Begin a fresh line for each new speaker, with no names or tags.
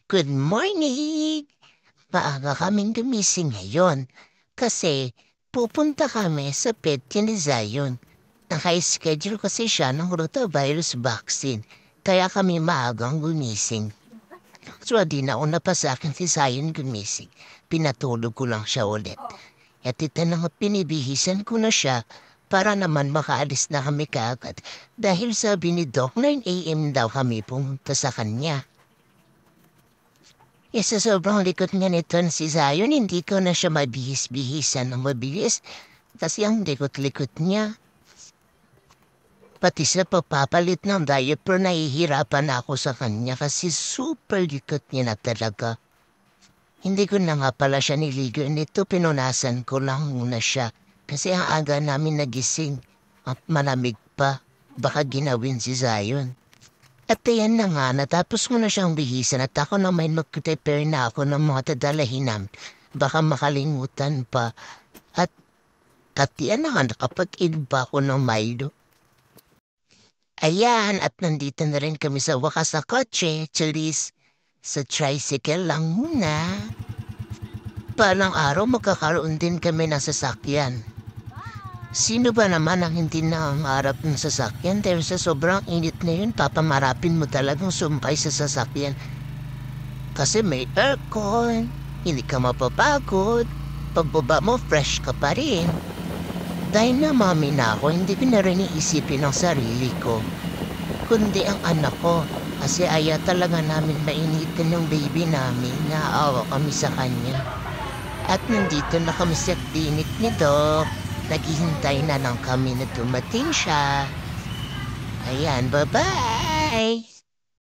Good morning! Maaga kaming gumising ngayon kasi pupunta kami sa pet ni Zion. Naka-schedule kasi siya ng rotavirus vaccine kaya kami maagang gumising. So di na una pa sa akin si Zion gumising. Pinatulog ko lang siya ulit. At ito na nga pinibihisan ko na siya para naman makaalis na kami kaagad dahil sabi ni Doc 9 a.m. daw kami pumunta sa kanya. Sa sobrang likot nga nito si Zion, hindi ko na siya mabihis-bihisan ng mabilis kasi ang likot-likot niya. Pati sa papapalit ng diaper, nahihirapan ako sa kanya kasi super likot niya na talaga. Hindi ko na nga pala siya niligo nito, pinunasan ko lang muna siya kasi ang aga namin nagising at malamig pa. Baka ginawin si Zion. At ayan na nga, natapos ko na siyang bihisan at ako na may mag-prepare na ako ng mga dadalahin baka makalimutan pa. At yan na nga, nakapag-inom pa ako ng Milo. Ayan, at nandito na rin kami sa wakas na kotse, Charis. Sa tricycle lang muna. Palang araw magkakaroon din kami ng sasakyan. Sino ba naman ang hindi nangangarap ng sasakyan dahil sa sobrang init na yun, papamarapin mo talagang sumpay sa sasakyan. Kasi may aircon, hindi ka mapapagod, pagbaba mo fresh ka pa rin. Dahil na mami na ako, hindi ko na rin iisipin ang sarili ko, kundi ang anak ko. Kasi ayaw talaga namin mainitin ng baby namin, naawa kami sa kanya. At nandito na kami sa clinic ni Doc. Naghihintay na lang kami na dumating siya. Ayan, bye-bye!